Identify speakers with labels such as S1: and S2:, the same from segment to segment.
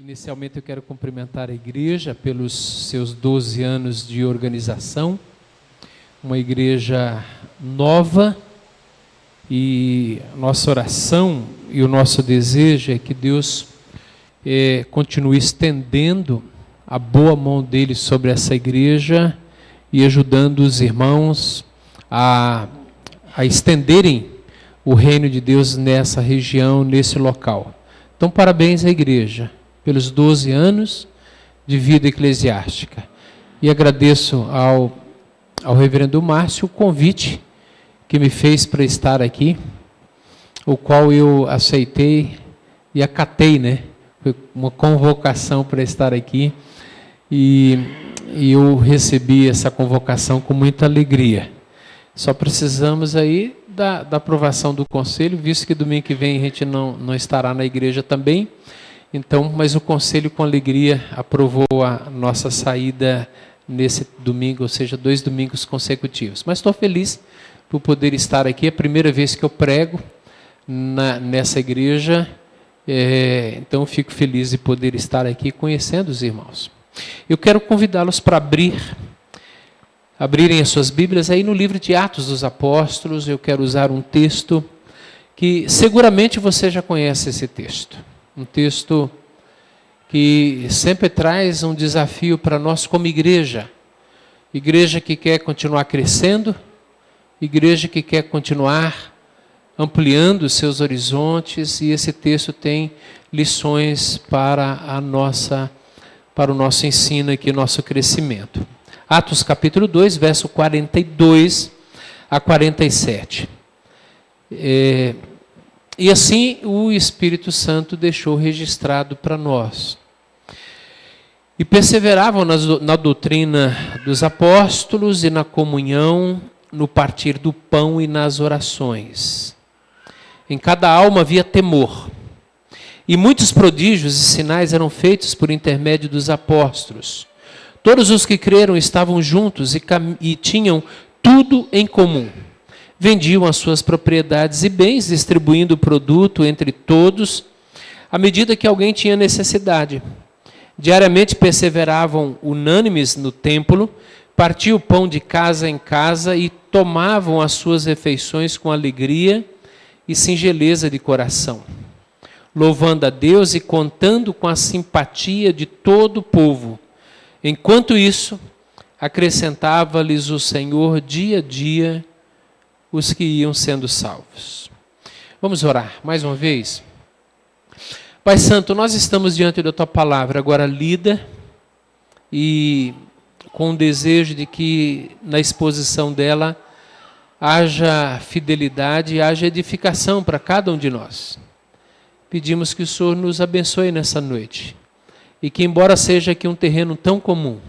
S1: Inicialmente eu quero cumprimentar a igreja pelos seus 12 anos de organização, uma igreja nova, e nossa oração e o nosso desejo é que Deus continue estendendo a boa mão dele sobre essa igreja e ajudando os irmãos a estenderem o reino de Deus nessa região, nesse local. Então, parabéns à igreja pelos 12 anos de vida eclesiástica. E agradeço ao reverendo Márcio o convite que me fez para estar aqui, o qual eu aceitei e acatei, né? Foi uma convocação para estar aqui e eu recebi essa convocação com muita alegria. Só precisamos aí da aprovação do conselho, visto que domingo que vem a gente não estará na igreja também. Então, mas o conselho com alegria aprovou a nossa saída nesse domingo, ou seja, 2 domingos consecutivos. Mas estou feliz por poder estar aqui, é a primeira vez que eu prego nessa igreja, então fico feliz de poder estar aqui conhecendo os irmãos. Eu quero convidá-los para abrirem as suas Bíblias aí no livro de Atos dos Apóstolos. Eu quero usar um texto que seguramente você já conhece esse texto. Um texto que sempre traz um desafio para nós como igreja. Igreja que quer continuar crescendo, igreja que quer continuar ampliando os seus horizontes, e esse texto tem lições para o nosso ensino aqui, nosso crescimento. Atos capítulo 2, verso 42 a 47. E assim o Espírito Santo deixou registrado para nós. E perseveravam na doutrina dos apóstolos e na comunhão, no partir do pão e nas orações. Em cada alma havia temor. E muitos prodígios e sinais eram feitos por intermédio dos apóstolos. Todos os que creram estavam juntos e tinham tudo em comum. Vendiam as suas propriedades e bens, distribuindo o produto entre todos, à medida que alguém tinha necessidade. Diariamente perseveravam unânimes no templo, partiam o pão de casa em casa e tomavam as suas refeições com alegria e singeleza de coração, louvando a Deus e contando com a simpatia de todo o povo. Enquanto isso, acrescentava-lhes o Senhor dia a dia os que iam sendo salvos. Vamos orar mais uma vez? Pai Santo, nós estamos diante da Tua palavra agora lida e com o desejo de que na exposição dela haja fidelidade e haja edificação para cada um de nós. Pedimos que o Senhor nos abençoe nessa noite e que, embora seja aqui um terreno tão comum,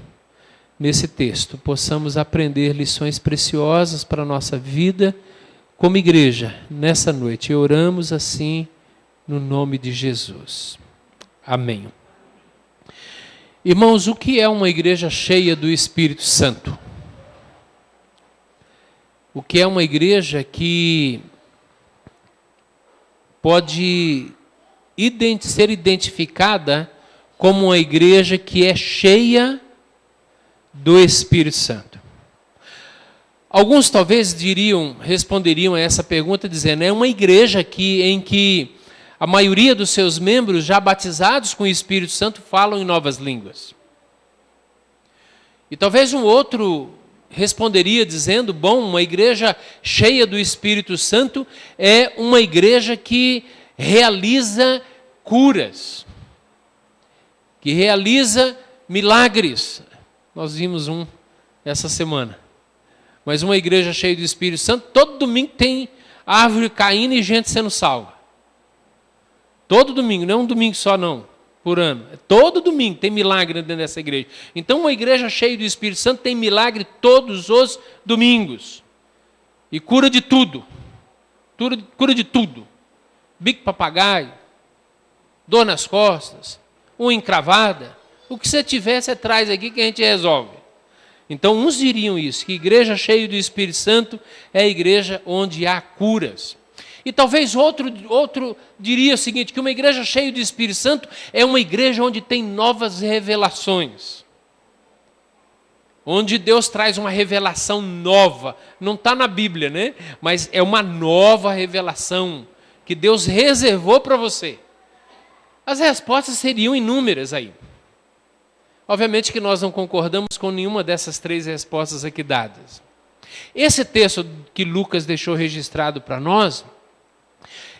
S1: nesse texto possamos aprender lições preciosas para a nossa vida como igreja nessa noite. E oramos assim no nome de Jesus. Amém. Irmãos, o que é uma igreja cheia do Espírito Santo? O que é uma igreja que pode ser identificada como uma igreja que é cheia do Espírito Santo? Alguns talvez responderiam a essa pergunta dizendo: é uma igreja em que a maioria dos seus membros, já batizados com o Espírito Santo, falam em novas línguas. E talvez um outro responderia dizendo: bom, uma igreja cheia do Espírito Santo é uma igreja que realiza curas, que realiza milagres. Nós vimos um essa semana. Mas uma igreja cheia do Espírito Santo, todo domingo tem árvore caindo e gente sendo salva. Todo domingo, não é um domingo só não, por ano. Todo domingo tem milagre dentro dessa igreja. Então uma igreja cheia do Espírito Santo tem milagre todos os domingos. E cura de tudo. Cura de tudo. Bico papagaio, dor nas costas, unha encravada. O que você tiver, você traz aqui que a gente resolve. Então, uns diriam isso, que igreja cheia do Espírito Santo é a igreja onde há curas. E talvez outro diria o seguinte, que uma igreja cheia do Espírito Santo é uma igreja onde tem novas revelações. Onde Deus traz uma revelação nova. Não está na Bíblia, né? Mas é uma nova revelação que Deus reservou para você. As respostas seriam inúmeras aí. Obviamente que nós não concordamos com nenhuma dessas 3 respostas aqui dadas. Esse texto que Lucas deixou registrado para nós,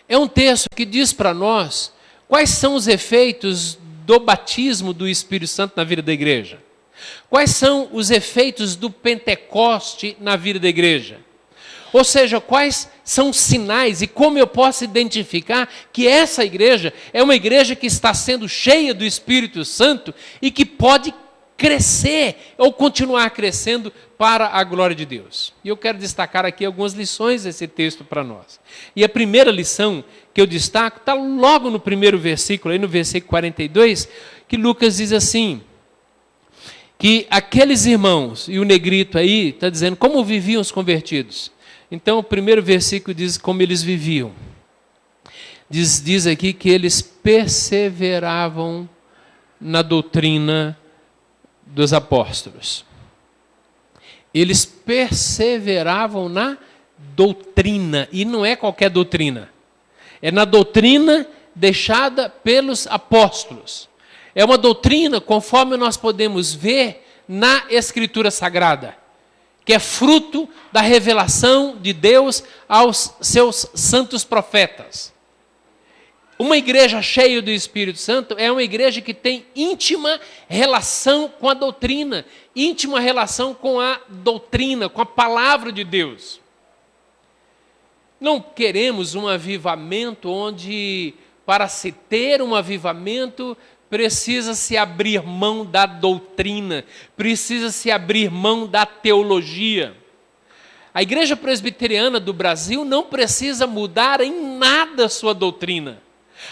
S1: é um texto que diz para nós quais são os efeitos do batismo do Espírito Santo na vida da igreja. Quais são os efeitos do Pentecoste na vida da igreja. Ou seja, quais são os sinais e como eu posso identificar que essa igreja é uma igreja que está sendo cheia do Espírito Santo e que pode crescer ou continuar crescendo para a glória de Deus. E eu quero destacar aqui algumas lições desse texto para nós. E a primeira lição que eu destaco está logo no primeiro versículo, aí no versículo 42, que Lucas diz assim, que aqueles irmãos, e o negrito aí está dizendo como viviam os convertidos. Então o primeiro versículo diz como eles viviam. Diz aqui que eles perseveravam na doutrina dos apóstolos. Eles perseveravam na doutrina, e não é qualquer doutrina. É na doutrina deixada pelos apóstolos. É uma doutrina, conforme nós podemos ver na Escritura Sagrada, que é fruto da revelação de Deus aos seus santos profetas. Uma igreja cheia do Espírito Santo é uma igreja que tem íntima relação com a doutrina, íntima relação com a doutrina, com a palavra de Deus. Não queremos um avivamento onde, para se ter um avivamento, precisa se abrir mão da doutrina, precisa se abrir mão da teologia. A Igreja Presbiteriana do Brasil não precisa mudar em nada a sua doutrina.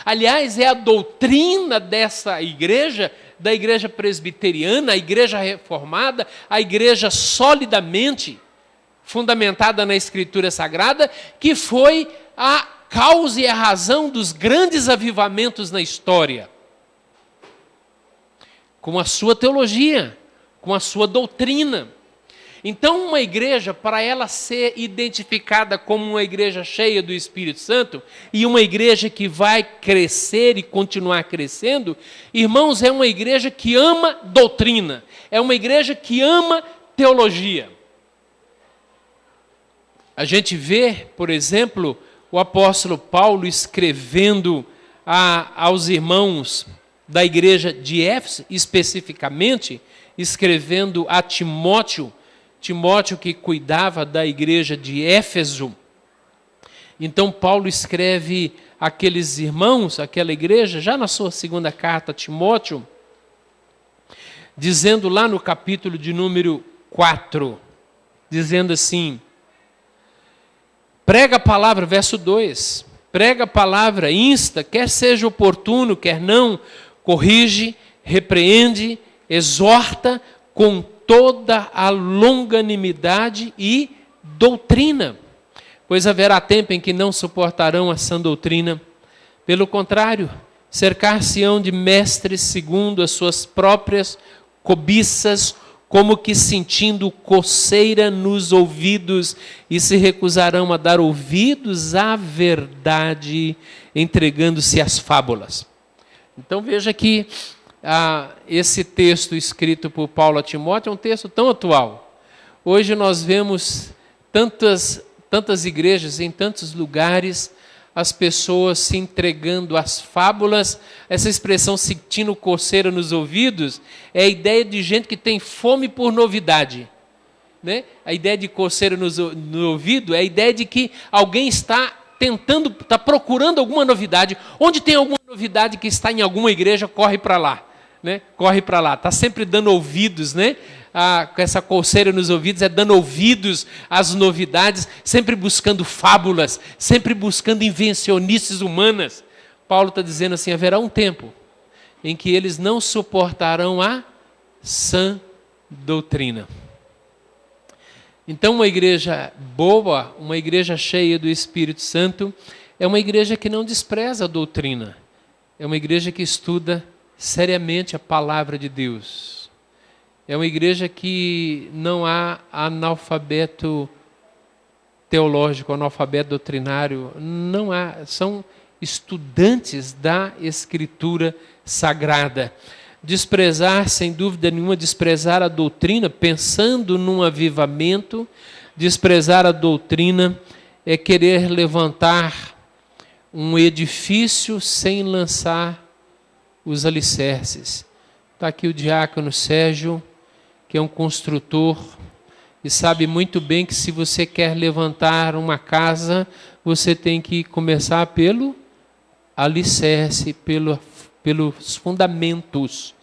S1: Aliás, é a doutrina dessa igreja, da igreja presbiteriana, a igreja reformada, a igreja solidamente fundamentada na Escritura Sagrada, que foi a causa e a razão dos grandes avivamentos na história. Com a sua teologia, com a sua doutrina. Então, uma igreja, para ela ser identificada como uma igreja cheia do Espírito Santo, e uma igreja que vai crescer e continuar crescendo, irmãos, é uma igreja que ama doutrina, é uma igreja que ama teologia. A gente vê, por exemplo, o apóstolo Paulo escrevendo aos irmãos da igreja de Éfeso, especificamente, escrevendo a Timóteo que cuidava da igreja de Éfeso. Então Paulo escreve àqueles irmãos, àquela igreja, já na sua segunda carta a Timóteo, dizendo lá no capítulo de número 4, dizendo assim, prega a palavra, verso 2, prega a palavra, insta, quer seja oportuno, quer não, corrige, repreende, exorta com toda a longanimidade e doutrina, pois haverá tempo em que não suportarão a sã doutrina. Pelo contrário, cercar-se-ão de mestres segundo as suas próprias cobiças, como que sentindo coceira nos ouvidos, e se recusarão a dar ouvidos à verdade, entregando-se às fábulas. Então veja que esse texto escrito por Paulo a Timóteo é um texto tão atual. Hoje nós vemos tantas igrejas, em tantos lugares, as pessoas se entregando às fábulas. Essa expressão sentindo coceira nos ouvidos é a ideia de gente que tem fome por novidade, né? A ideia de coceira no ouvido é a ideia de que alguém está procurando alguma novidade. Onde tem alguma novidade que está em alguma igreja, corre para lá. Né? Corre para lá, está sempre dando ouvidos, né? Com essa coceira nos ouvidos, é dando ouvidos às novidades, sempre buscando fábulas, sempre buscando invencionices humanas. Paulo está dizendo assim, haverá um tempo em que eles não suportarão a sã doutrina. Então uma igreja boa, uma igreja cheia do Espírito Santo, é uma igreja que não despreza a doutrina. É uma igreja que estuda seriamente a palavra de Deus. É uma igreja que não há analfabeto teológico, analfabeto doutrinário. Não há. São estudantes da Escritura Sagrada. Desprezar, sem dúvida nenhuma, desprezar a doutrina, pensando num avivamento, desprezar a doutrina é querer levantar um edifício sem lançar os alicerces. Está aqui o diácono Sérgio, que é um construtor, e sabe muito bem que se você quer levantar uma casa, você tem que começar pelo alicerce, pelos fundamentos,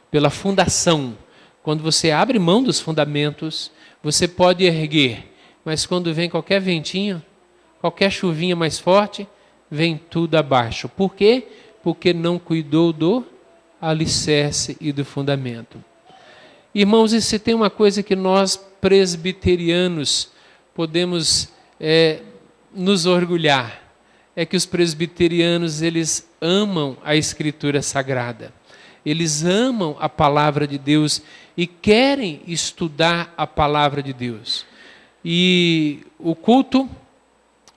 S1: pela fundação. Quando você abre mão dos fundamentos, você pode erguer, mas quando vem qualquer ventinho, qualquer chuvinha mais forte, vem tudo abaixo. Por quê? Porque não cuidou do alicerce e do fundamento. Irmãos, e se tem uma coisa que nós presbiterianos podemos nos orgulhar, é que os presbiterianos, eles amam a Escritura Sagrada. Eles amam a palavra de Deus e querem estudar a palavra de Deus. E o culto,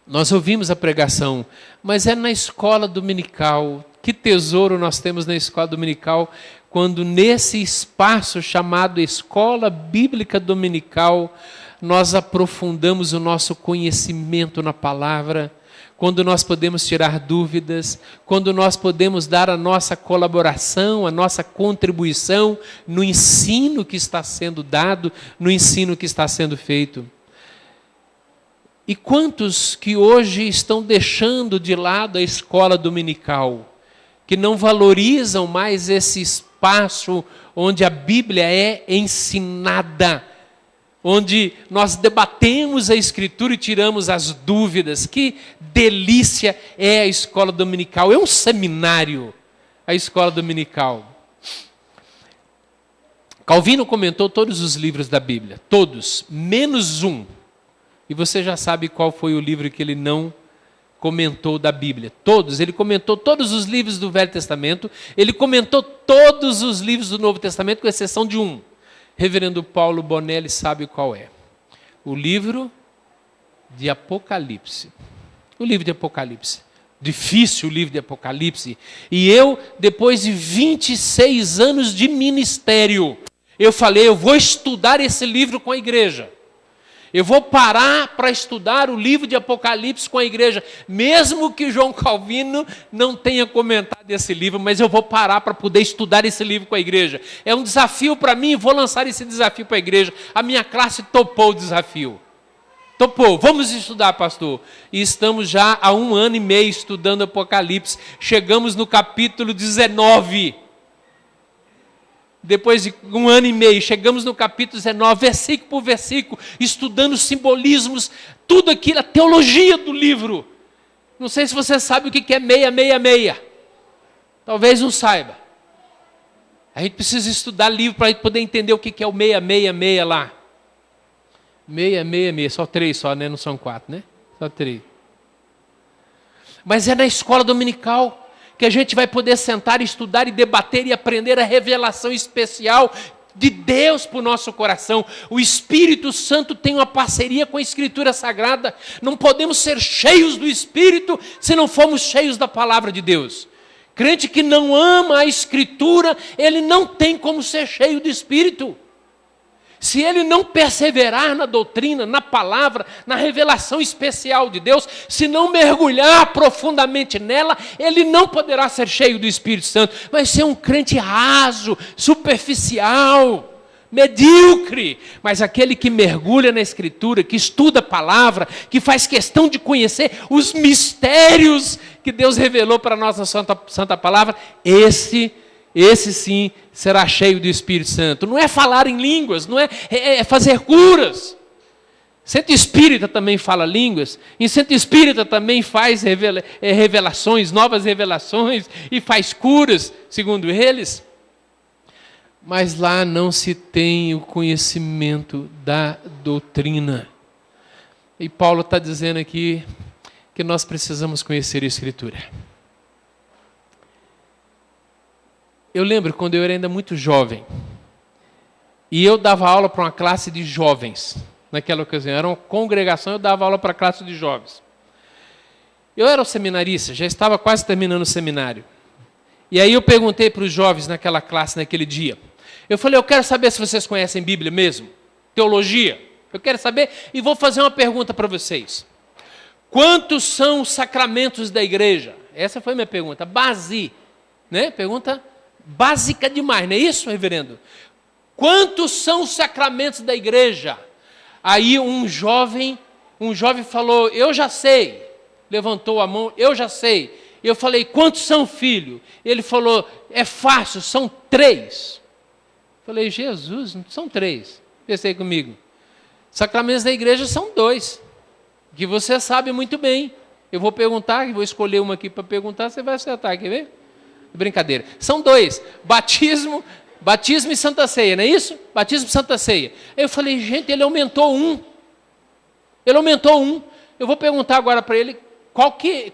S1: nós ouvimos a pregação, mas é na escola dominical. Que tesouro nós temos na escola dominical, quando nesse espaço chamado Escola Bíblica Dominical, nós aprofundamos o nosso conhecimento na palavra, quando nós podemos tirar dúvidas, quando nós podemos dar a nossa colaboração, a nossa contribuição no ensino que está sendo dado, no ensino que está sendo feito. E quantos que hoje estão deixando de lado a escola dominical, que não valorizam mais esse espaço onde a Bíblia é ensinada, onde nós debatemos a Escritura e tiramos as dúvidas. Que delícia é a escola dominical, é um seminário a escola dominical. Calvino comentou todos os livros da Bíblia, todos, menos um. E você já sabe qual foi o livro que ele não comentou da Bíblia. Todos, ele comentou todos os livros do Velho Testamento, ele comentou todos os livros do Novo Testamento, com exceção de um. Reverendo Paulo Bonelli sabe qual é. O livro de Apocalipse. O livro de Apocalipse. Difícil o livro de Apocalipse. E eu, depois de 26 anos de ministério, eu falei, eu vou estudar esse livro com a igreja. Eu vou parar para estudar o livro de Apocalipse com a igreja, mesmo que João Calvino não tenha comentado esse livro, mas eu vou parar para poder estudar esse livro com a igreja. É um desafio para mim, vou lançar esse desafio para a igreja. A minha classe topou o desafio. Topou, vamos estudar, pastor. E estamos já há 1 ano e meio estudando Apocalipse. Chegamos no capítulo 19. Depois de 1 ano e meio, chegamos no capítulo 19, versículo por versículo, estudando simbolismos, tudo aquilo, a teologia do livro. Não sei se você sabe o que é 666. Talvez não saiba. A gente precisa estudar livro para a gente poder entender o que é o 666 lá. 666, só 3 só, né? Não são 4, né? Só 3. Mas é na escola dominical que a gente vai poder sentar, estudar e debater e aprender a revelação especial de Deus para o nosso coração. O Espírito Santo tem uma parceria com a Escritura Sagrada. Não podemos ser cheios do Espírito se não formos cheios da palavra de Deus. Crente que não ama a Escritura, ele não tem como ser cheio do Espírito. Se ele não perseverar na doutrina, na palavra, na revelação especial de Deus, se não mergulhar profundamente nela, ele não poderá ser cheio do Espírito Santo. Vai ser um crente raso, superficial, medíocre. Mas aquele que mergulha na Escritura, que estuda a palavra, que faz questão de conhecer os mistérios que Deus revelou para a nossa santa palavra, esse sim será cheio do Espírito Santo. Não é falar em línguas, não é fazer curas. Centro Espírita também fala línguas, e Centro Espírita também faz revelações, novas revelações, e faz curas, segundo eles. Mas lá não se tem o conhecimento da doutrina. E Paulo está dizendo aqui, que nós precisamos conhecer a Escritura. Eu lembro quando eu era ainda muito jovem, e eu dava aula para uma classe de jovens. Naquela ocasião, era uma congregação, eu dava aula para a classe de jovens. Eu era um seminarista, já estava quase terminando o seminário. E aí eu perguntei para os jovens naquela classe, naquele dia. Eu falei, eu quero saber se vocês conhecem Bíblia mesmo, teologia. Eu quero saber e vou fazer uma pergunta para vocês. Quantos são os sacramentos da igreja? Essa foi a minha pergunta, né? Pergunta básica demais, não é isso, reverendo? Quantos são os sacramentos da igreja? Aí um jovem falou, eu já sei. Levantou a mão, eu já sei. Eu falei, quantos são, filho? Ele falou, é fácil, são 3. Falei, Jesus, não são 3. Pensei comigo. Sacramentos da igreja são 2. Que você sabe muito bem. Eu vou perguntar, vou escolher uma aqui para perguntar, você vai acertar, quer ver? Brincadeira. São 2. Batismo e Santa Ceia, não é isso? Batismo e Santa Ceia. Eu falei, gente, ele aumentou 1. Ele aumentou 1. Eu vou perguntar agora para ele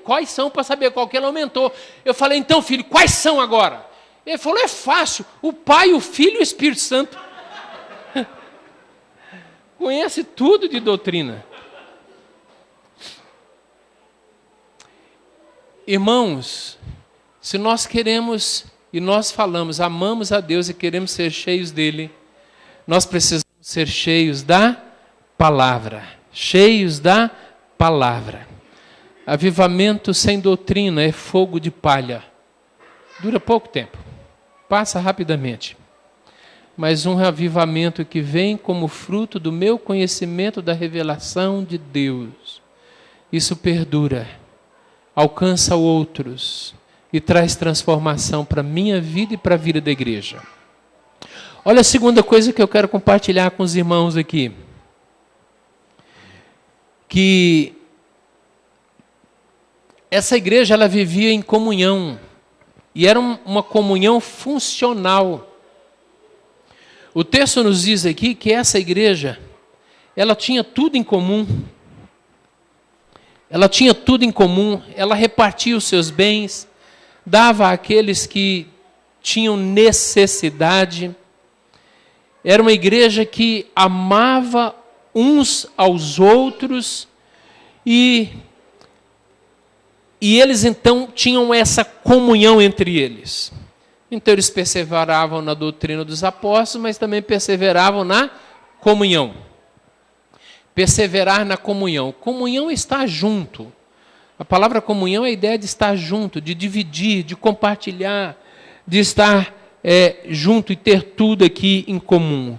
S1: quais são para saber qual que ele aumentou. Eu falei, então, filho, quais são agora? Ele falou, é fácil. O Pai, o Filho e o Espírito Santo. Conhece tudo de doutrina. Irmãos, se nós queremos e nós falamos, amamos a Deus e queremos ser cheios dele, nós precisamos ser cheios da palavra. Cheios da palavra. Avivamento sem doutrina é fogo de palha. Dura pouco tempo. Passa rapidamente. Mas um avivamento que vem como fruto do meu conhecimento da revelação de Deus. Isso perdura. Alcança outros. E traz transformação para a minha vida e para a vida da igreja. Olha a segunda coisa que eu quero compartilhar com os irmãos aqui. Que essa igreja ela vivia em comunhão. E era uma comunhão funcional. O texto nos diz aqui que essa igreja, ela tinha tudo em comum. Ela tinha tudo em comum. Ela repartia os seus bens, dava àqueles que tinham necessidade. Era uma igreja que amava uns aos outros e eles então tinham essa comunhão entre eles. Então eles perseveravam na doutrina dos apóstolos, mas também perseveravam na comunhão. Perseverar na comunhão. Comunhão é estar junto. A palavra comunhão é a ideia de estar junto, de dividir, de compartilhar, de estar junto e ter tudo aqui em comum.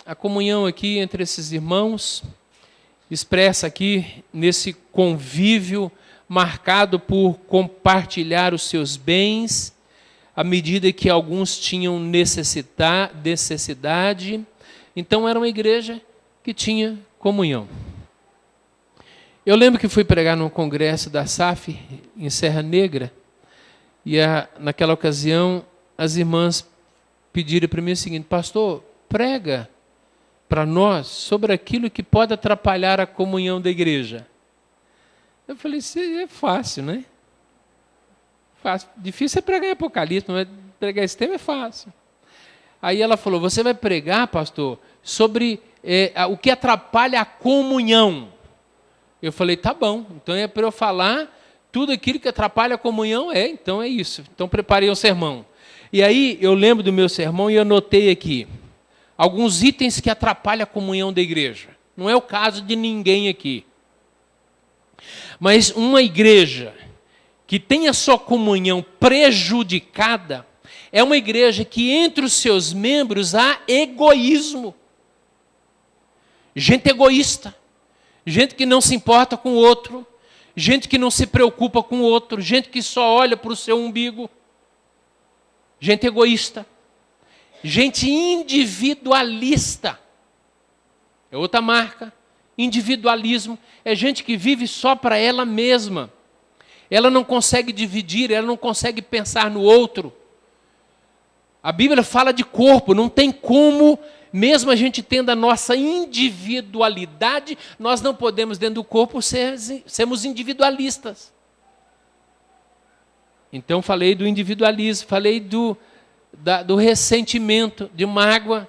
S1: A comunhão aqui entre esses irmãos expressa aqui nesse convívio marcado por compartilhar os seus bens, à medida que alguns tinham necessidade. Então era uma igreja que tinha comunhão. Eu lembro que fui pregar num congresso da SAF em Serra Negra, e naquela ocasião as irmãs pediram para mim o seguinte: pastor, prega para nós sobre aquilo que pode atrapalhar a comunhão da igreja. Eu falei, isso é fácil, né? Fácil. Difícil é pregar em Apocalipse, mas pregar esse tema é fácil. Aí ela falou, você vai pregar, pastor, sobre o que atrapalha a comunhão. Eu falei, tá bom, então é para eu falar tudo aquilo que atrapalha a comunhão, então é isso. Então preparei um sermão. E aí eu lembro do meu sermão e anotei aqui alguns itens que atrapalham a comunhão da igreja. Não é o caso de ninguém aqui. Mas uma igreja que tem a sua comunhão prejudicada é uma igreja que entre os seus membros há egoísmo. Gente egoísta. Gente que não se importa com o outro. Gente que não se preocupa com o outro. Gente que só olha para o seu umbigo. Gente egoísta. Gente individualista. É outra marca. Individualismo. É gente que vive só para ela mesma. Ela não consegue dividir, ela não consegue pensar no outro. A Bíblia fala de corpo, não tem como Mesmo a gente tendo a nossa individualidade, nós não podemos, dentro do corpo, sermos individualistas. Então, falei do individualismo, falei do ressentimento, de mágoa.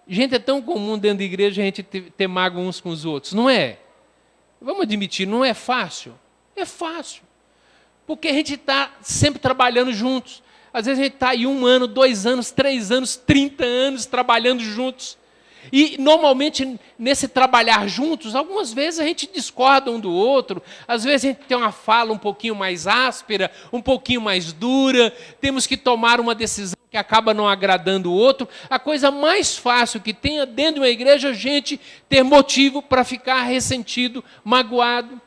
S1: Gente, é tão comum dentro da igreja a gente ter mágoa uns com os outros, não é? Vamos admitir, não é fácil? É fácil. Porque a gente está sempre trabalhando juntos. Às vezes a gente está aí 1 ano, 2 anos, 3 anos, 30 anos trabalhando juntos. E normalmente nesse trabalhar juntos, algumas vezes a gente discorda um do outro, às vezes a gente tem uma fala um pouquinho mais áspera, um pouquinho mais dura, temos que tomar uma decisão que acaba não agradando o outro. A coisa mais fácil que tem dentro de uma igreja é a gente ter motivo para ficar ressentido, magoado,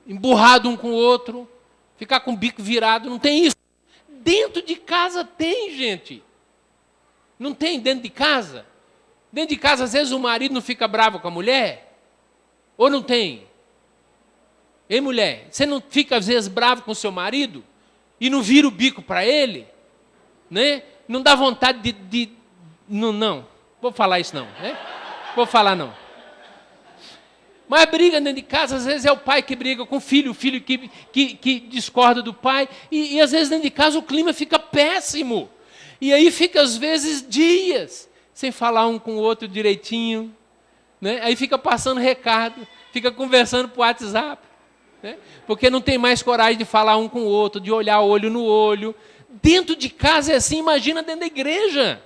S1: emburrado um com o outro, ficar com o bico virado. Não tem isso. Dentro de casa tem, gente. Não tem dentro de casa? Dentro de casa, às vezes, o marido não fica bravo com a mulher? Ou não tem? Ei, mulher, você não fica, às vezes, bravo com o seu marido? E não vira o bico para ele? Né? Não dá vontade Não, vou falar isso não. Né? Vou falar não. Mas a briga dentro de casa, às vezes, é o pai que briga com o filho que discorda do pai. E, às vezes, dentro de casa, o clima fica péssimo. E aí fica, às vezes, dias sem falar um com o outro direitinho, né? Aí fica passando recado, fica conversando por WhatsApp, né? Porque não tem mais coragem de falar um com o outro, de olhar olho no olho. Dentro de casa é assim, imagina dentro da igreja.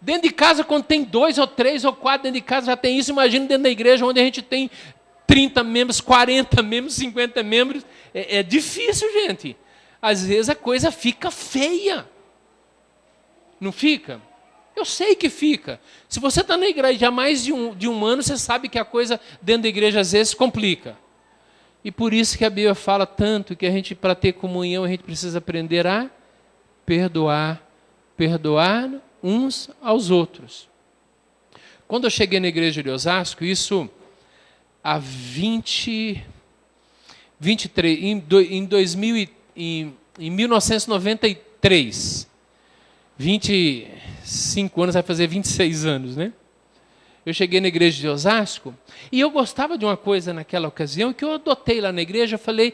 S1: Dentro de casa, quando tem 2 ou 3 ou 4 dentro de casa, já tem isso. Imagina dentro da igreja, onde a gente tem 30 membros, 40 membros, 50 membros. É difícil, gente. Às vezes a coisa fica feia. Não fica? Eu sei que fica. Se você está na igreja há mais de um ano, você sabe que a coisa dentro da igreja às vezes complica. E por isso que a Bíblia fala tanto que a gente, para ter comunhão, a gente precisa aprender a perdoar. Perdoar uns aos outros. Quando eu cheguei na igreja de Osasco, isso há 1993, 25 anos, vai fazer 26 anos, né? Eu cheguei na igreja de Osasco e eu gostava de uma coisa naquela ocasião que eu adotei lá na igreja. Eu falei,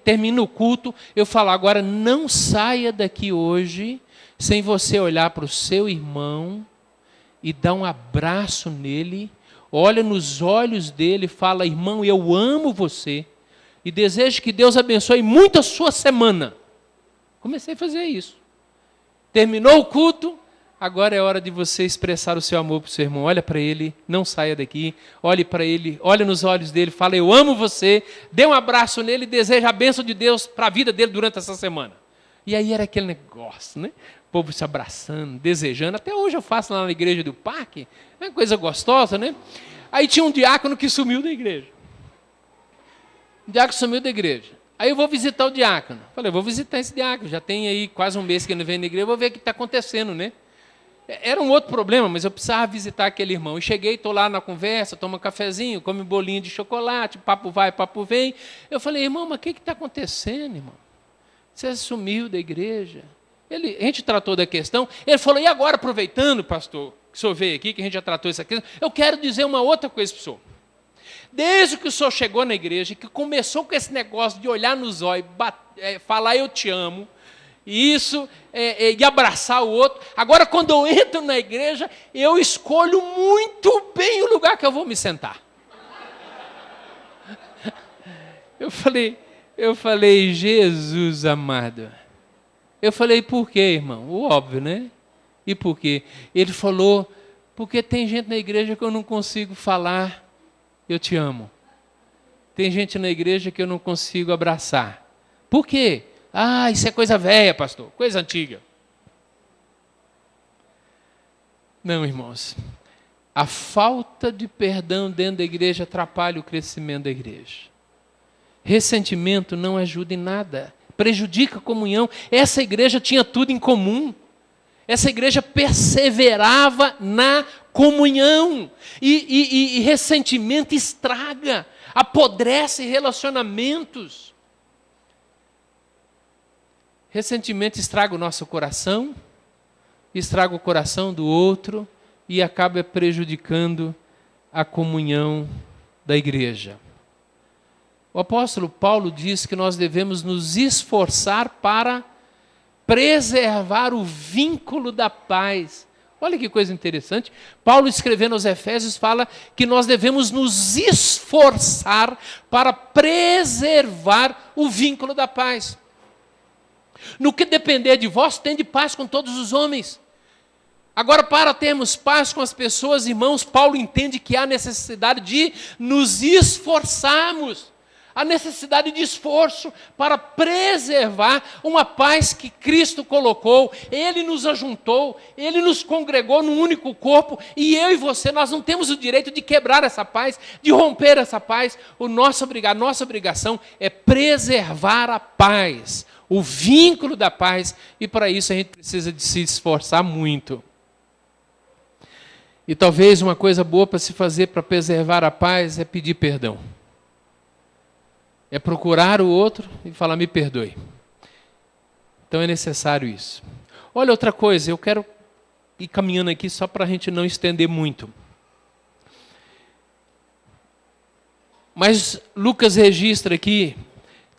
S1: termina o culto, eu falo, agora não saia daqui hoje sem você olhar para o seu irmão e dar um abraço nele, olha nos olhos dele e fala, irmão, eu amo você e desejo que Deus abençoe muito a sua semana. Comecei a fazer isso. Terminou o culto, agora é hora de você expressar o seu amor para o seu irmão. Olha para ele, não saia daqui, olhe para ele, olha nos olhos dele, fala, eu amo você, dê um abraço nele e deseja a bênção de Deus para a vida dele durante essa semana. E aí era aquele negócio, né? O povo se abraçando, desejando. Até hoje eu faço lá na igreja do parque, é uma coisa gostosa, né? Aí tinha um diácono que sumiu da igreja. O diácono sumiu da igreja. Aí eu vou visitar o diácono. Falei, eu vou visitar esse diácono, já tem aí quase um mês que ele não vem na igreja, eu vou ver o que está acontecendo, né? Era um outro problema, mas eu precisava visitar aquele irmão. E cheguei, estou lá na conversa, tomo um cafezinho, come um bolinho de chocolate, papo vai, papo vem. Eu falei, irmão, mas o que está acontecendo, irmão? Você sumiu da igreja. A gente tratou da questão. Ele falou, e agora, aproveitando, pastor, que o senhor veio aqui, que a gente já tratou essa questão, eu quero dizer uma outra coisa para o senhor. Desde que o senhor chegou na igreja, que começou com esse negócio de olhar nos olhos, falar eu te amo, e abraçar o outro. Agora, quando eu entro na igreja, eu escolho muito bem o lugar que eu vou me sentar. Eu falei, Jesus amado. Eu falei, por quê, irmão? O óbvio, né? E por quê? Ele falou, porque tem gente na igreja que eu não consigo falar, eu te amo. Tem gente na igreja que eu não consigo abraçar. Por quê? Ah, isso é coisa velha, pastor, coisa antiga. Não, irmãos. A falta de perdão dentro da igreja atrapalha o crescimento da igreja. Ressentimento não ajuda em nada, prejudica a comunhão. Essa igreja tinha tudo em comum. Essa igreja perseverava na comunhão. E ressentimento estraga, apodrece relacionamentos. Ressentimento estraga o nosso coração, estraga o coração do outro e acaba prejudicando a comunhão da igreja. O apóstolo Paulo diz que nós devemos nos esforçar para preservar o vínculo da paz. Olha que coisa interessante. Paulo, escrevendo aos Efésios, fala que nós devemos nos esforçar para preservar o vínculo da paz. No que depender de vós, tende paz com todos os homens. Agora, para termos paz com as pessoas, irmãos, Paulo entende que há necessidade de nos esforçarmos. A necessidade de esforço para preservar uma paz que Cristo colocou. Ele nos ajuntou, Ele nos congregou num único corpo, e eu e você, nós não temos o direito de quebrar essa paz, de romper essa paz. Nossa obrigação é preservar a paz, o vínculo da paz, e para isso a gente precisa de se esforçar muito. E talvez uma coisa boa para se fazer para preservar a paz é pedir perdão. É procurar o outro e falar, me perdoe. Então é necessário isso. Olha outra coisa, eu quero ir caminhando aqui só para a gente não estender muito. Mas Lucas registra aqui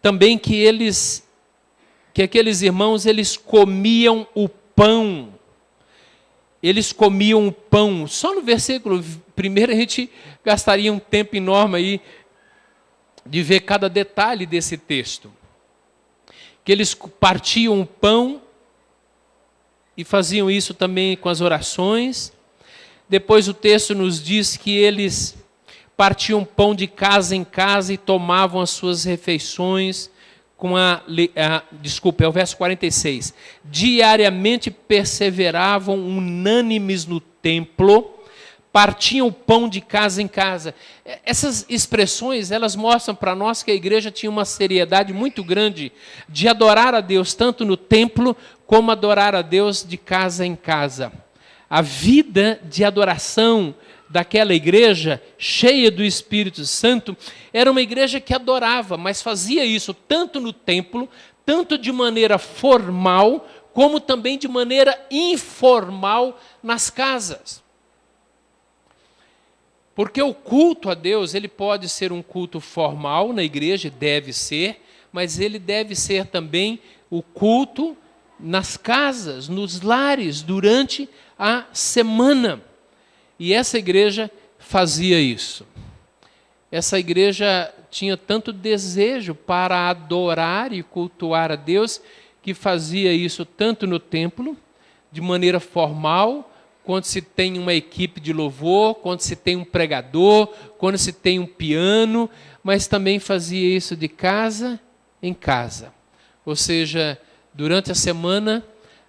S1: também que aqueles irmãos, eles comiam o pão. Eles comiam o pão. Só no versículo 1 a gente gastaria um tempo enorme aí de ver cada detalhe desse texto. Que eles partiam o pão e faziam isso também com as orações. Depois o texto nos diz que eles partiam pão de casa em casa e tomavam as suas refeições com é o verso 46. Diariamente perseveravam unânimes no templo, partiam o pão de casa em casa. Essas expressões, elas mostram para nós que a igreja tinha uma seriedade muito grande de adorar a Deus, tanto no templo, como adorar a Deus de casa em casa. A vida de adoração daquela igreja, cheia do Espírito Santo, era uma igreja que adorava, mas fazia isso tanto no templo, tanto de maneira formal, como também de maneira informal nas casas. Porque o culto a Deus, ele pode ser um culto formal na igreja, deve ser, mas ele deve ser também o culto nas casas, nos lares, durante a semana. E essa igreja fazia isso. Essa igreja tinha tanto desejo para adorar e cultuar a Deus, que fazia isso tanto no templo, de maneira formal, quando se tem uma equipe de louvor, quando se tem um pregador, quando se tem um piano, mas também fazia isso de casa em casa. Ou seja, durante a semana,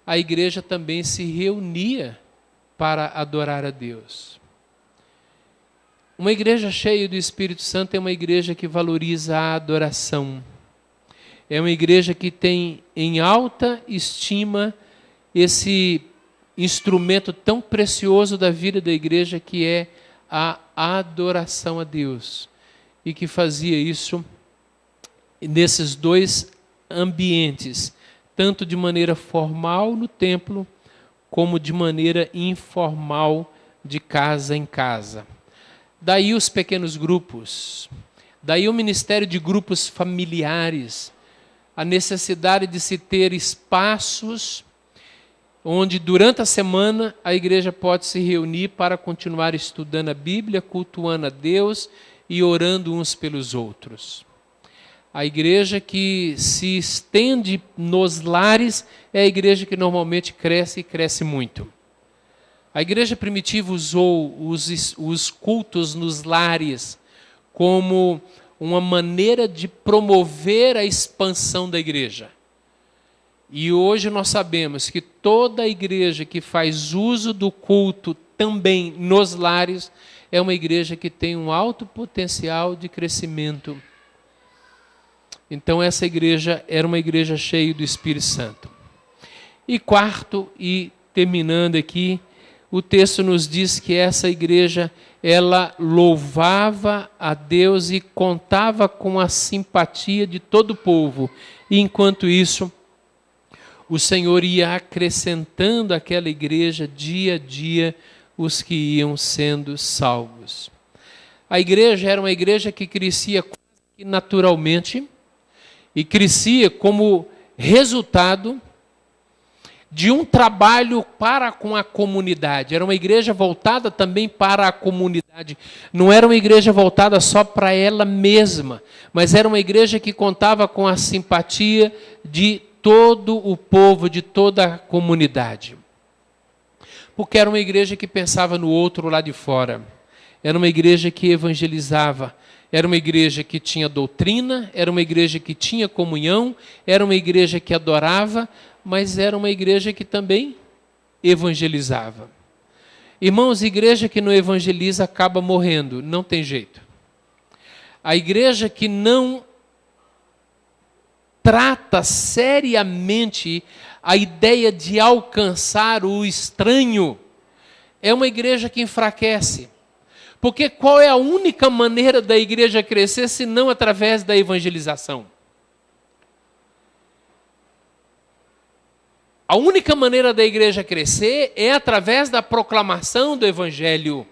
S1: a igreja também se reunia para adorar a Deus. Uma igreja cheia do Espírito Santo é uma igreja que valoriza a adoração. É uma igreja que tem em alta estima esse instrumento tão precioso da vida da igreja, que é a adoração a Deus. E que fazia isso nesses dois ambientes, tanto de maneira formal no templo, como de maneira informal de casa em casa. Daí os pequenos grupos, daí o ministério de grupos familiares, a necessidade de se ter espaços onde durante a semana a igreja pode se reunir para continuar estudando a Bíblia, cultuando a Deus e orando uns pelos outros. A igreja que se estende nos lares é a igreja que normalmente cresce e cresce muito. A igreja primitiva usou os cultos nos lares como uma maneira de promover a expansão da igreja. E hoje nós sabemos que toda igreja que faz uso do culto também nos lares é uma igreja que tem um alto potencial de crescimento. Então essa igreja era uma igreja cheia do Espírito Santo. E quarto, e terminando aqui, o texto nos diz que essa igreja, ela louvava a Deus e contava com a simpatia de todo o povo. E enquanto isso, o Senhor ia acrescentando àquela igreja dia a dia os que iam sendo salvos. A igreja era uma igreja que crescia quase que naturalmente e crescia como resultado de um trabalho para com a comunidade. Era uma igreja voltada também para a comunidade. Não era uma igreja voltada só para ela mesma, mas era uma igreja que contava com a simpatia de todo o povo, de toda a comunidade. Porque era uma igreja que pensava no outro lá de fora. Era uma igreja que evangelizava. Era uma igreja que tinha doutrina, era uma igreja que tinha comunhão, era uma igreja que adorava, mas era uma igreja que também evangelizava. Irmãos, igreja que não evangeliza acaba morrendo, não tem jeito. A igreja que não trata seriamente a ideia de alcançar o estranho é uma igreja que enfraquece. Porque qual é a única maneira da igreja crescer se não através da evangelização? A única maneira da igreja crescer é através da proclamação do evangelho.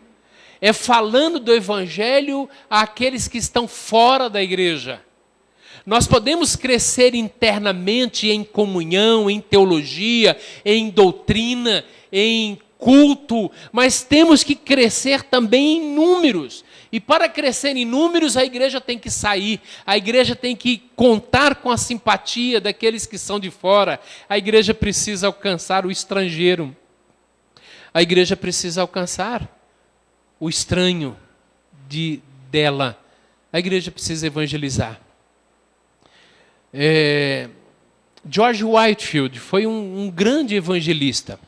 S1: É falando do evangelho àqueles que estão fora da igreja. Nós podemos crescer internamente em comunhão, em teologia, em doutrina, em culto, mas temos que crescer também em números. E para crescer em números, a igreja tem que sair, a igreja tem que contar com a simpatia daqueles que são de fora, a igreja precisa alcançar o estrangeiro, a igreja precisa alcançar o estranho dela, a igreja precisa evangelizar. George Whitefield foi um grande evangelista.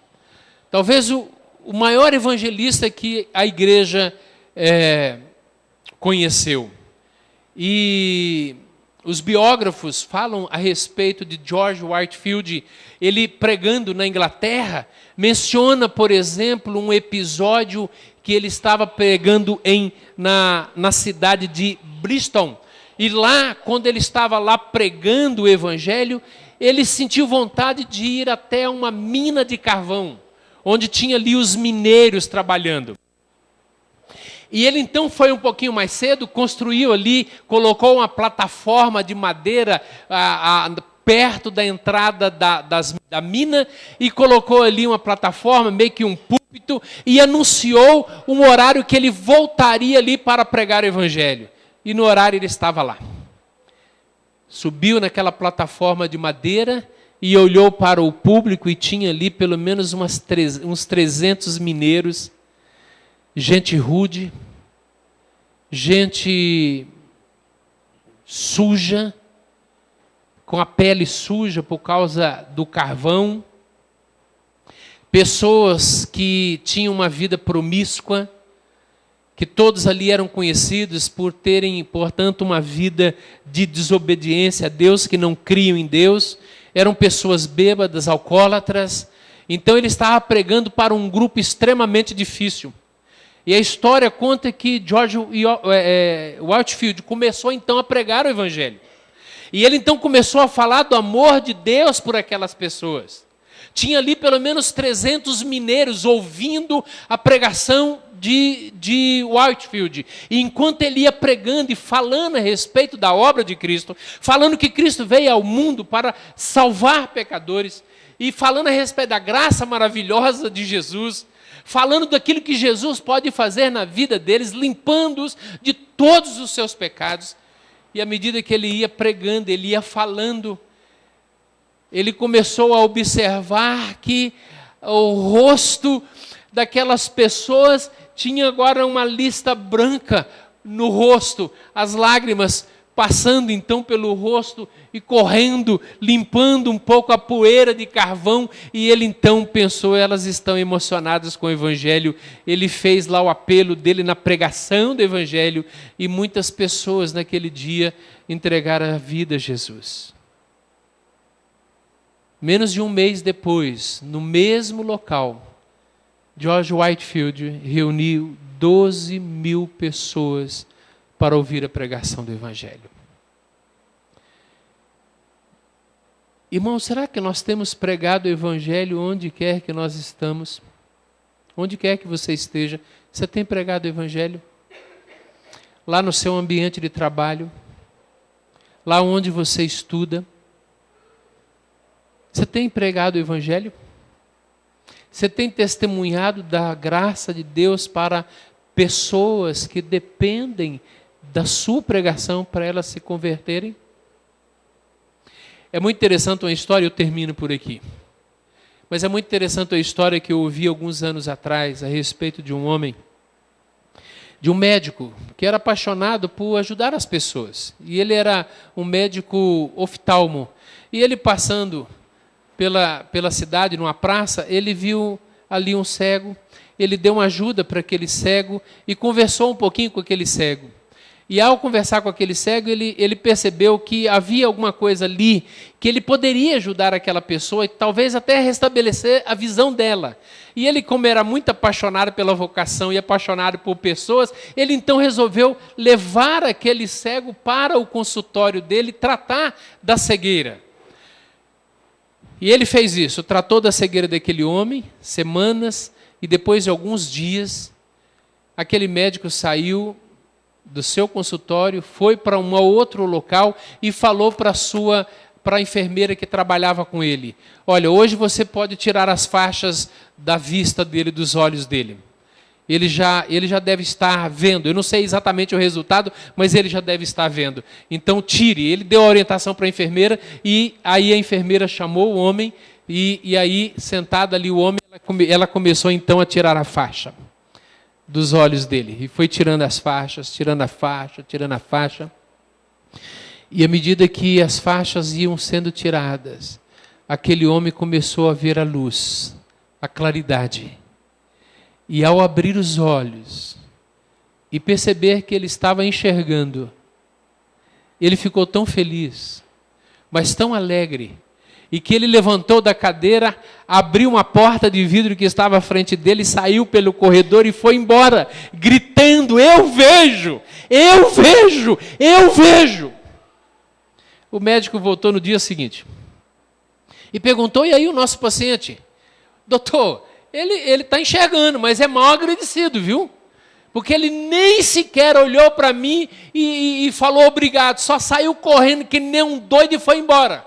S1: Talvez o maior evangelista que a igreja conheceu. E os biógrafos falam a respeito de George Whitefield, ele pregando na Inglaterra, menciona, por exemplo, um episódio que ele estava pregando na cidade de Bristol. E lá, quando ele estava lá pregando o evangelho, ele sentiu vontade de ir até uma mina de carvão, onde tinha ali os mineiros trabalhando. E ele então foi um pouquinho mais cedo, construiu ali, colocou uma plataforma de madeira perto da entrada da mina, e colocou ali uma plataforma, meio que um púlpito, e anunciou um horário que ele voltaria ali para pregar o evangelho. E no horário ele estava lá. Subiu naquela plataforma de madeira e olhou para o público e tinha ali pelo menos uns 300 mineiros, gente rude, gente suja, com a pele suja por causa do carvão, pessoas que tinham uma vida promíscua, que todos ali eram conhecidos por terem, portanto, uma vida de desobediência a Deus, que não criam em Deus, eram pessoas bêbadas, alcoólatras. Então ele estava pregando para um grupo extremamente difícil. E a história conta que George Whitefield começou então a pregar o evangelho. E ele então começou a falar do amor de Deus por aquelas pessoas. Tinha ali pelo menos 300 mineiros ouvindo a pregação de Whitefield. E enquanto ele ia pregando e falando a respeito da obra de Cristo, falando que Cristo veio ao mundo para salvar pecadores, e falando a respeito da graça maravilhosa de Jesus, falando daquilo que Jesus pode fazer na vida deles, limpando-os de todos os seus pecados. E à medida que ele ia pregando, ele ia falando, ele começou a observar que o rosto daquelas pessoas tinha agora uma lista branca no rosto, as lágrimas passando então pelo rosto e correndo, limpando um pouco a poeira de carvão, e ele então pensou, elas estão emocionadas com o evangelho. Ele fez lá o apelo dele na pregação do evangelho, e muitas pessoas naquele dia entregaram a vida a Jesus. Menos de um mês depois, no mesmo local, George Whitefield reuniu 12.000 pessoas para ouvir a pregação do evangelho. Irmão, será que nós temos pregado o Evangelho onde quer que nós estamos? Onde quer que você esteja, você tem pregado o Evangelho? Lá no seu ambiente de trabalho, lá onde você estuda, você tem pregado o Evangelho? Você tem testemunhado da graça de Deus para pessoas que dependem da sua pregação para elas se converterem? É muito interessante uma história, eu termino por aqui. Mas é muito interessante a história que eu ouvi alguns anos atrás a respeito de um homem, de um médico que era apaixonado por ajudar as pessoas. E ele era um médico oftalmo. E ele passando pela cidade, numa praça, ele viu ali um cego, ele deu uma ajuda para aquele cego e conversou um pouquinho com aquele cego. E ao conversar com aquele cego, ele percebeu que havia alguma coisa ali que ele poderia ajudar aquela pessoa e talvez até restabelecer a visão dela. E ele, como era muito apaixonado pela vocação e apaixonado por pessoas, ele então resolveu levar aquele cego para o consultório dele e tratar da cegueira. E ele fez isso, tratou da cegueira daquele homem, semanas, e depois de alguns dias, aquele médico saiu do seu consultório, foi para um outro local e falou para a enfermeira que trabalhava com ele: olha, hoje você pode tirar as faixas da vista dele, dos olhos dele. Ele já deve estar vendo. Eu não sei exatamente o resultado, mas ele já deve estar vendo. Então tire. Ele deu a orientação para a enfermeira e aí a enfermeira chamou o homem e aí, sentada ali o homem, ela começou então a tirar a faixa dos olhos dele. E foi tirando as faixas, tirando a faixa, tirando a faixa. E à medida que as faixas iam sendo tiradas, aquele homem começou a ver a luz, a claridade. E ao abrir os olhos e perceber que ele estava enxergando, ele ficou tão feliz, mas tão alegre, e que ele levantou da cadeira, abriu uma porta de vidro que estava à frente dele, saiu pelo corredor e foi embora, gritando: eu vejo, eu vejo, eu vejo. O médico voltou no dia seguinte e perguntou: e aí o nosso paciente? Doutor, ele está enxergando, mas é mal agradecido, viu? Porque ele nem sequer olhou para mim e falou obrigado, só saiu correndo que nem um doido e foi embora.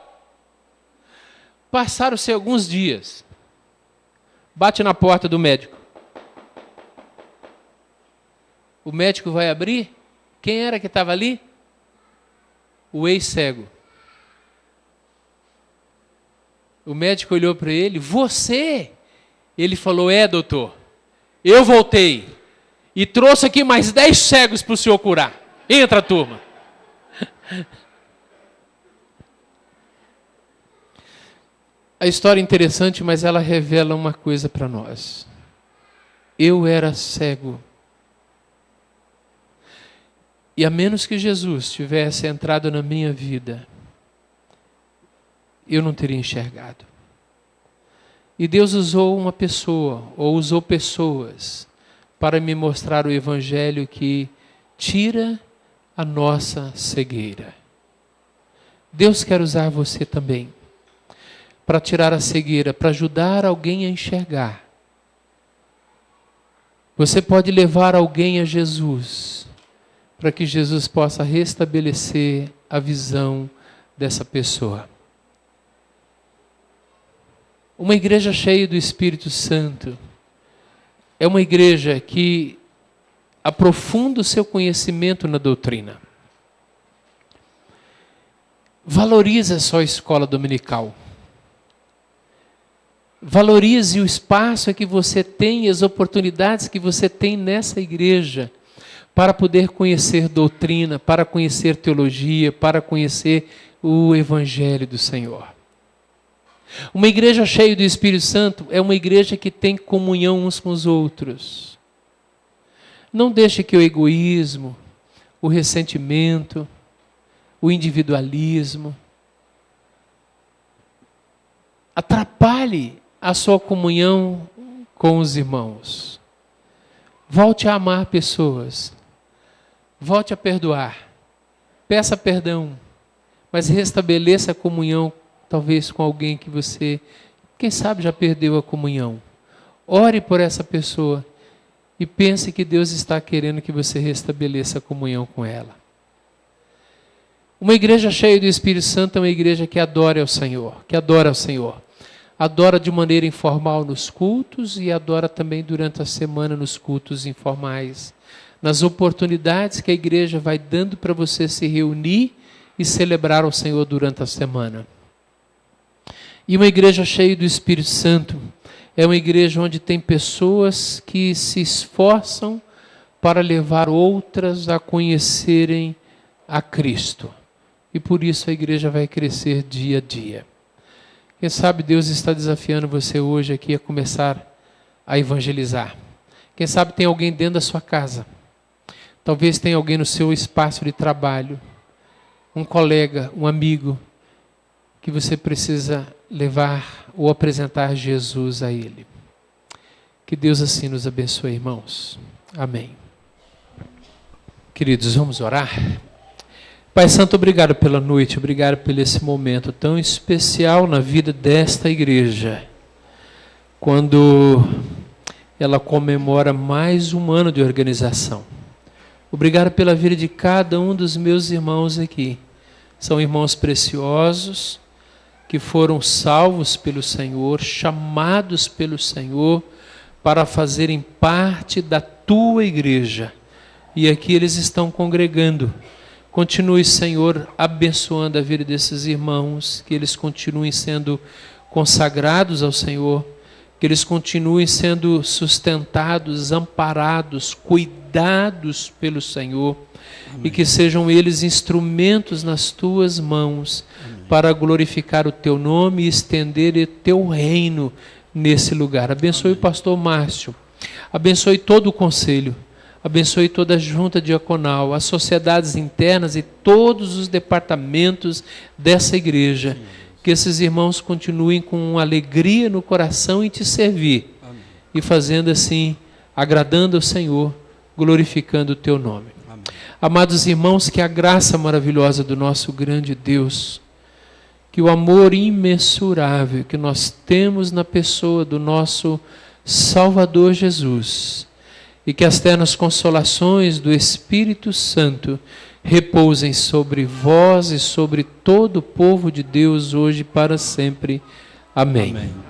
S1: Passaram-se alguns dias. Bate na porta do médico. O médico vai abrir. Quem era que estava ali? O ex-cego. O médico olhou para ele: você? Ele falou: é, doutor, eu voltei e trouxe aqui mais 10 cegos para o senhor curar. Entra, turma. A história é interessante, mas ela revela uma coisa para nós. Eu era cego. E a menos que Jesus tivesse entrado na minha vida, eu não teria enxergado. E Deus usou uma pessoa, ou usou pessoas, para me mostrar o Evangelho que tira a nossa cegueira. Deus quer usar você também, para tirar a cegueira, para ajudar alguém a enxergar. Você pode levar alguém a Jesus, para que Jesus possa restabelecer a visão dessa pessoa. Uma igreja cheia do Espírito Santo é uma igreja que aprofunda o seu conhecimento na doutrina. Valorize a sua escola dominical. Valorize o espaço que você tem e as oportunidades que você tem nessa igreja para poder conhecer doutrina, para conhecer teologia, para conhecer o Evangelho do Senhor. Uma igreja cheia do Espírito Santo é uma igreja que tem comunhão uns com os outros. Não deixe que o egoísmo, o ressentimento, o individualismo atrapalhe a sua comunhão com os irmãos. Volte a amar pessoas. Volte a perdoar. Peça perdão. Mas restabeleça a comunhão talvez com alguém que você, quem sabe, já perdeu a comunhão. Ore por essa pessoa e pense que Deus está querendo que você restabeleça a comunhão com ela. Uma igreja cheia do Espírito Santo é uma igreja que adora ao Senhor, Adora de maneira informal nos cultos e adora também durante a semana nos cultos informais. Nas oportunidades que a igreja vai dando para você se reunir e celebrar ao Senhor durante a semana. E uma igreja cheia do Espírito Santo é uma igreja onde tem pessoas que se esforçam para levar outras a conhecerem a Cristo. E por isso a igreja vai crescer dia a dia. Quem sabe Deus está desafiando você hoje aqui a começar a evangelizar. Quem sabe tem alguém dentro da sua casa. Talvez tenha alguém no seu espaço de trabalho. Um colega, um amigo, que você precisa levar ou apresentar Jesus a ele. Que Deus assim nos abençoe, irmãos. Amém. Queridos, vamos orar? Pai Santo, obrigado pela noite, obrigado por esse momento tão especial na vida desta igreja, quando ela comemora mais um ano de organização. Obrigado pela vida de cada um dos meus irmãos aqui. São irmãos preciosos, que foram salvos pelo Senhor, chamados pelo Senhor para fazerem parte da tua igreja. E aqui eles estão congregando. Continue, Senhor, abençoando a vida desses irmãos, que eles continuem sendo consagrados ao Senhor, que eles continuem sendo sustentados, amparados, cuidados pelo Senhor. Amém. E que sejam eles instrumentos nas tuas mãos. Amém. Para glorificar o teu nome e estender o teu reino nesse lugar. Abençoe. Amém. O pastor Márcio, abençoe todo o conselho. Abençoe toda a junta diaconal, as sociedades internas e todos os departamentos dessa igreja. Que esses irmãos continuem com alegria no coração em te servir. Amém. E fazendo assim, agradando ao Senhor, glorificando o teu nome. Amém. Amados irmãos, que a graça maravilhosa do nosso grande Deus, que o amor imensurável que nós temos na pessoa do nosso Salvador Jesus, e que as ternas consolações do Espírito Santo repousem sobre vós e sobre todo o povo de Deus hoje e para sempre. Amém. Amém.